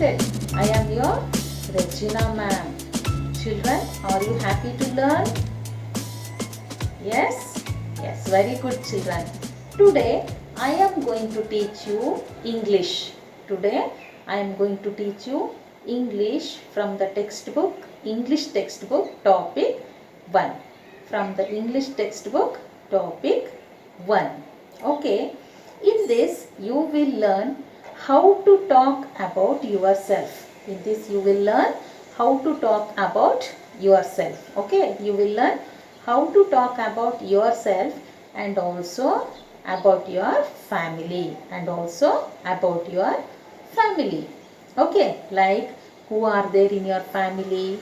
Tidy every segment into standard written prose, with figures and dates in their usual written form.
it? I am your Regina ma'am. Children, are you happy to learn? Yes? Yes, very good children. Today I am going to teach you English. Today I am going to teach you English from the textbook, English textbook topic 1. From the English textbook topic 1. Okay. In this you will learn how to talk about yourself. In this you will learn how to talk about yourself. Okay. You will learn how to talk about yourself and also about your family Okay, like who are there in your family,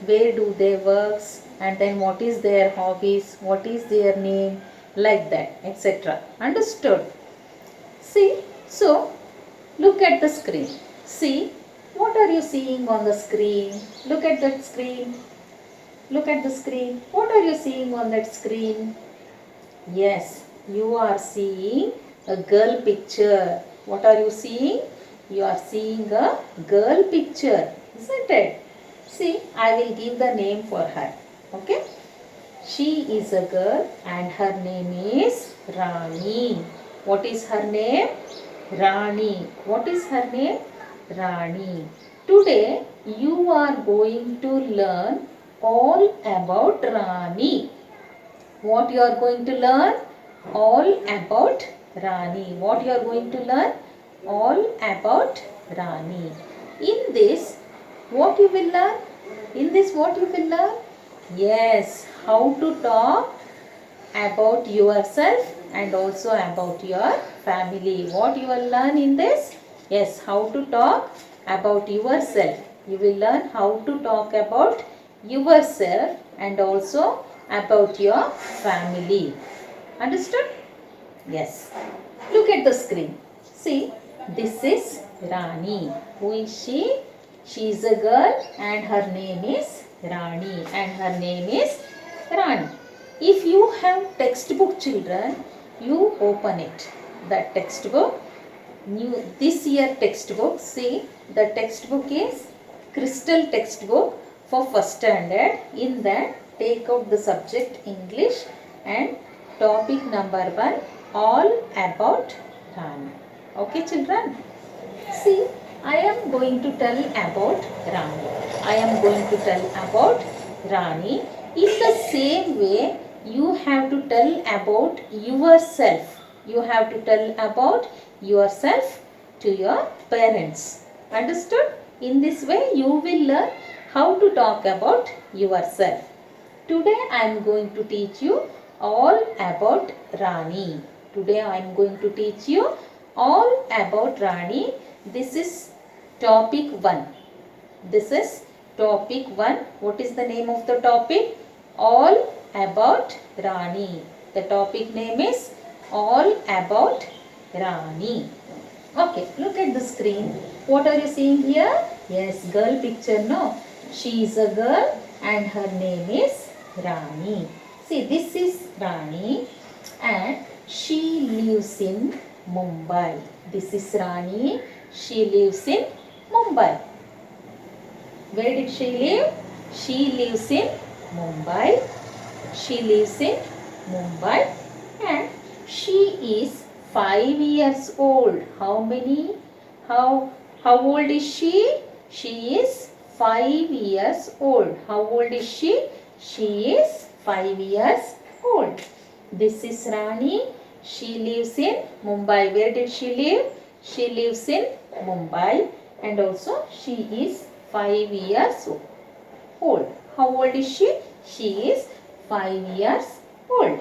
where do they work, and then what is their hobbies, what is their name, like that, etc. Understood? See, so look at the screen. See, what are you seeing on the screen? Look at that screen. Look at the screen. What are you seeing on that screen? Yes, you are seeing a girl picture. What are you seeing? You are seeing a girl picture, isn't it? See, I will give the name for her. Okay? She is a girl and her name is Rani. What is her name? Rani. What is her name? Rani. Today you are going to learn all about Rani. What you are going to learn? All about Rani. What you are going to learn? All about Rani. In this, what you will learn? Yes, how to talk about yourself and also about your family. What you will learn in this? Yes, how to talk about yourself. You will learn how to talk about yourself and also about your family. Understood? Yes. Look at the screen. See, this is Rani. Who is she? She is a girl and her name is Rani. If you have textbook, children, you open it. The textbook, this year textbook. See, the textbook is Crystal textbook for first standard. In that, take out the subject English and topic number 1, all about Rani. Okay, children? See, I am going to tell about Rani. In the same way, you have to tell about yourself. You have to tell about yourself to your parents. Understood? In this way, you will learn how to talk about yourself. Today I am going to teach you all about Rani. This is topic 1. What is the name of the topic? All about Rani. The topic name is All about Rani. Okay, look at the screen. What are you seeing here? Yes, girl picture, no? She is a girl and her name is Rani. See, this is Rani and she lives in Mumbai. This is Rani. She lives in Mumbai. Where did she live? She lives in Mumbai. And she is 5 years old. How old is she? She is 5 years old. How old is she? She is 5 years old. This is Rani. She lives in Mumbai. Where did she live? She lives in Mumbai and also she is 5 years old. How old is she? She is 5 years old.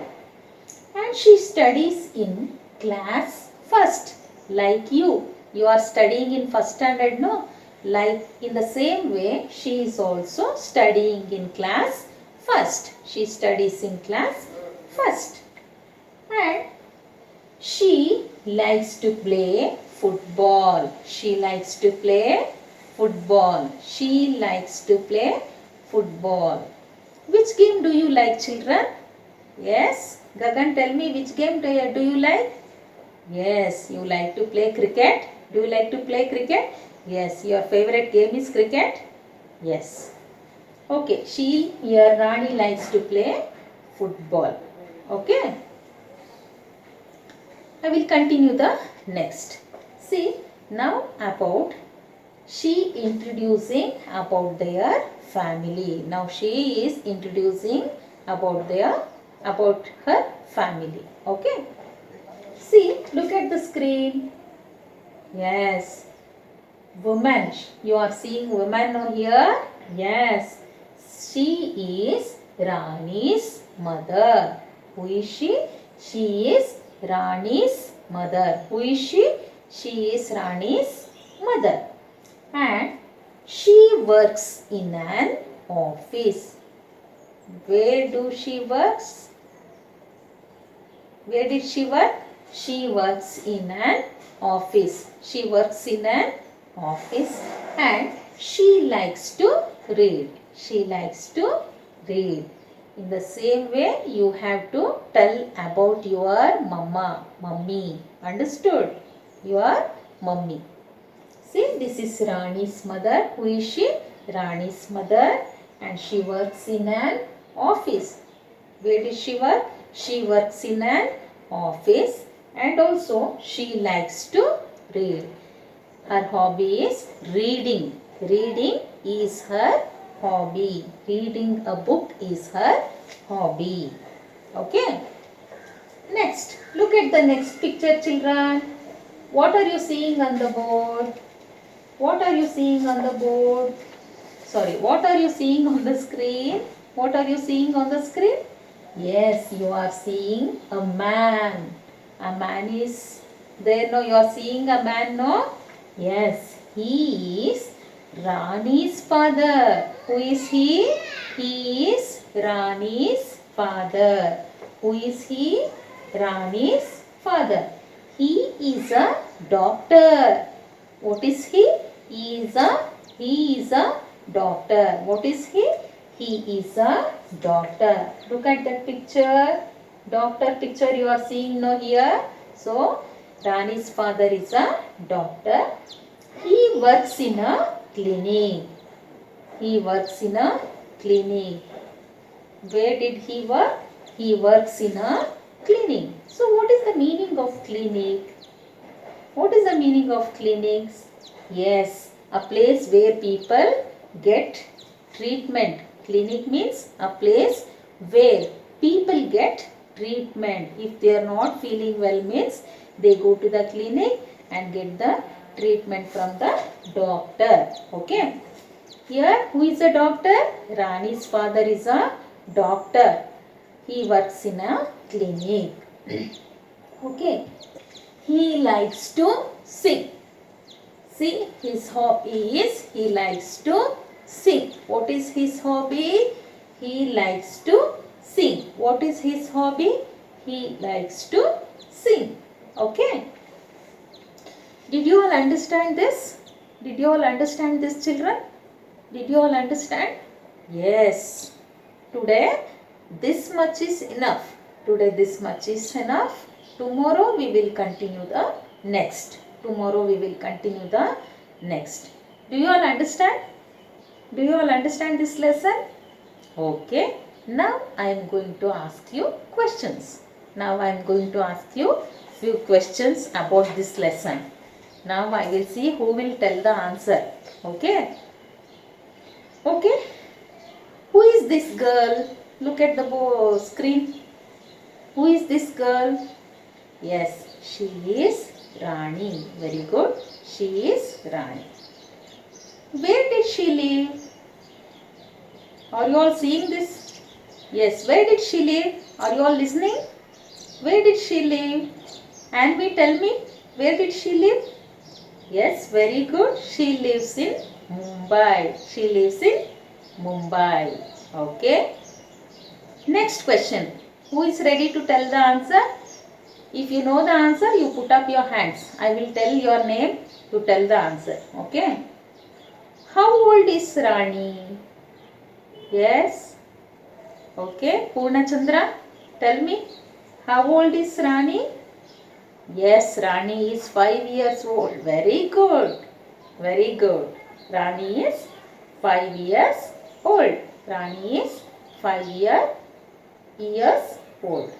And she studies in class first. Like you. You are studying in first standard, no? Like in the same way, she is also studying in class first. She studies in class first. And she likes to play football. Which game do you like, children? Yes? Gagan, tell me, which game do you like? Yes, you like to play cricket. Do you like to play cricket? Yes. Your favorite game is cricket? Yes. Okay. She, here Rani likes to play football. Okay. I will continue the next. See, now about she introducing about their family. Now she is introducing about her family. Okay. See, look at the screen. Yes. Woman. You are seeing woman over here? Yes. She is Rani's mother. Who is she? She is Rani's mother. Who is she? She is Rani's mother. And she works in an office. Where do she works? Where did she work? She works in an office. She works in an office and she likes to read. She likes to read. In the same way, you have to tell about your mummy. Understood? Your mummy. See, this is Rani's mother. Who is she? Rani's mother, and she works in an office. Where does she work? She works in an office and also she likes to read. Her hobby is reading. Reading is her hobby. Reading a book is her hobby. Okay. Next, look at the next picture, children. What are you seeing on the board? What are you seeing on the board? Sorry, what are you seeing on the screen? What are you seeing on the screen? Yes, you are seeing a man. A man is there. No, you are seeing a man, no? Yes, he is Rani's father. Who is he? He is Rani's father. Who is he? Rani's father. He is a doctor. What is he? He is a doctor. What is he? He is a doctor. Look at that picture. Doctor picture you are seeing now here. So, Rani's father is a doctor. He works in a clinic. He works in a clinic. Where did he work? He works in a clinic. So, what is the meaning of clinic? What is the meaning of clinics? Yes, a place where people get treatment. Clinic means a place where people get treatment. If they are not feeling well means they go to the clinic and get the treatment from the doctor. Okay. Here, who is a doctor? Rani's father is a doctor. He works in a clinic. Okay. He likes to sing. See, his hobby is he likes to sing. What is his hobby? He likes to sing. What is his hobby? He likes to sing. Okay. Did you all understand this? Did you all understand this, children? Did you all understand? Yes. Today this much is enough. Today this much is enough. Tomorrow we will continue the next. Tomorrow we will continue the next. Do you all understand? Do you all understand this lesson? Okay. Now I am going to ask you questions. Now I am going to ask you few questions about this lesson. Now I will see who will tell the answer. Okay. Okay. Who is this girl? Look at the screen. Who is this girl? Yes, she is Rani. Very good. She is Rani. Where did she live? Are you all seeing this? Yes, where did she live? Are you all listening? Where did she live? And tell me, where did she live? Yes, very good. She lives in Mumbai. She lives in Mumbai. Okay. Next question. Who is ready to tell the answer? If you know the answer, you put up your hands. I will tell your name to tell the answer. Okay. How old is Rani? Yes. Okay. Purna Chandra, tell me. How old is Rani? Yes, Rani is 5 years old. Very good. Very good. Rani is 5 years old. Rani is 5 years old.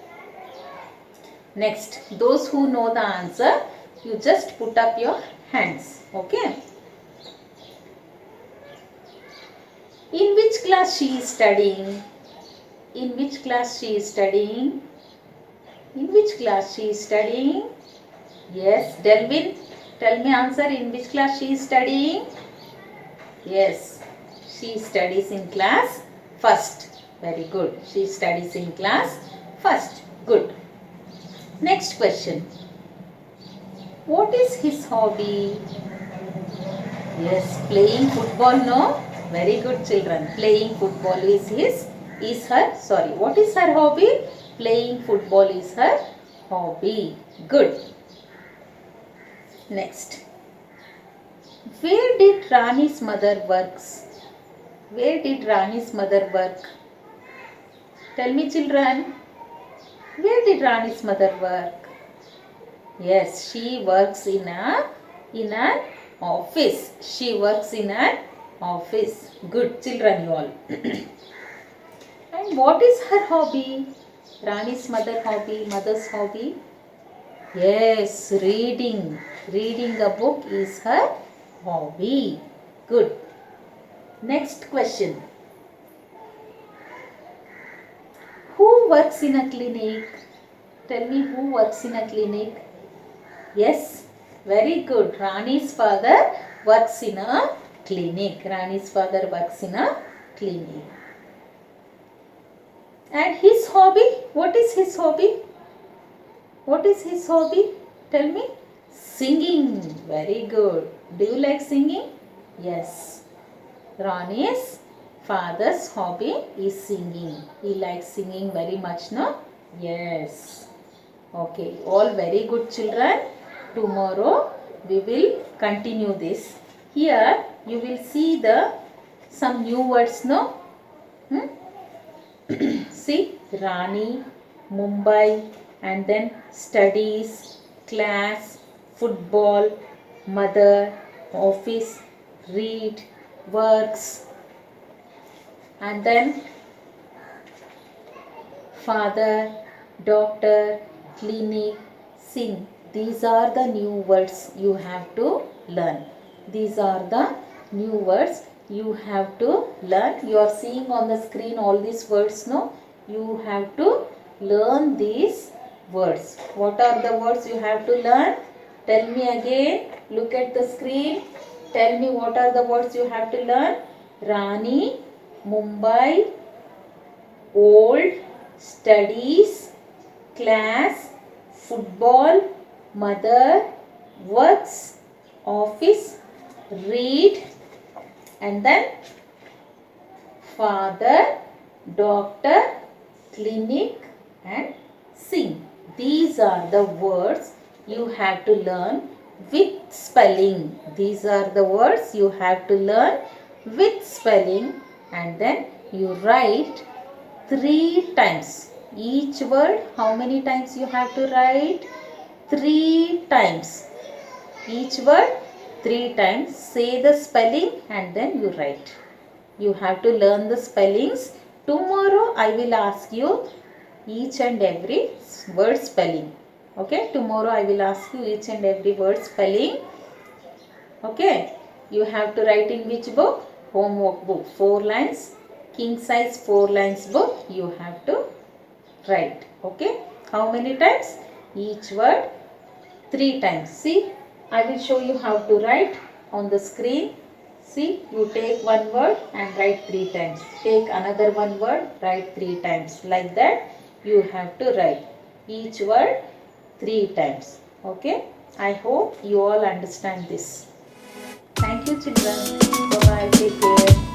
Next, those who know the answer, you just put up your hands. Okay. In which class she is studying? In which class she is studying? In which class she is studying? Yes, Delvin, tell me answer. In which class she is studying? Yes, she studies in class first. Very good. She studies in class first. Good. Next question. What is his hobby? Yes, playing football, no? Very good, children. Playing football is her, what is her hobby? Playing football is her hobby. Good. Next. Where did Rani's mother works? Where did Rani's mother work? Tell me, children. Where did Rani's mother work? Yes, she works in an office. She works in an office. Good, children, you all. And what is her hobby? Rani's mother's hobby? Yes, reading. Reading a book is her hobby. Good. Next question. Who works in a clinic? Tell me, who works in a clinic? Yes, very good. Rani's father works in a clinic. Rani's father works in a clinic. And his hobby? What is his hobby? What is his hobby? Tell me. Singing. Very good. Do you like singing? Yes. Rani's father's hobby is singing. He likes singing very much, no? Yes. Okay. All very good, children. Tomorrow we will continue this. Here you will see some new words, no? See, Rani, Mumbai, and then studies, class, football, mother, office, read, works, and then father, doctor, clinic, sing. These are the new words you have to learn. These are the new words you have to learn. You are seeing on the screen all these words, no? You have to learn these words. What are the words you have to learn? Tell me again. Look at the screen. Tell me what are the words you have to learn. Rani, Mumbai, old, studies, class, football, mother, works, office, read, and then father, doctor, clinic, and sing. These are the words you have to learn with spelling. These are the words you have to learn with spelling, and then you write 3 times. Each word, how many times you have to write? 3 times. Each word 3 times. Say the spelling and then you write. You have to learn the spellings. Tomorrow I will ask you each and every word spelling. Okay, tomorrow I will ask you each and every word spelling. Okay, you have to write in which book? Homework book. 4 lines. King size 4 lines book you have to write. Okay, how many times? Each word 3 times. See, I will show you how to write on the screen. See, you take one word and write 3 times. Take another one word, write 3 times. Like that you have to write each word 3 times. Okay, I hope you all understand this. Thank you, children. Bye bye. Take care.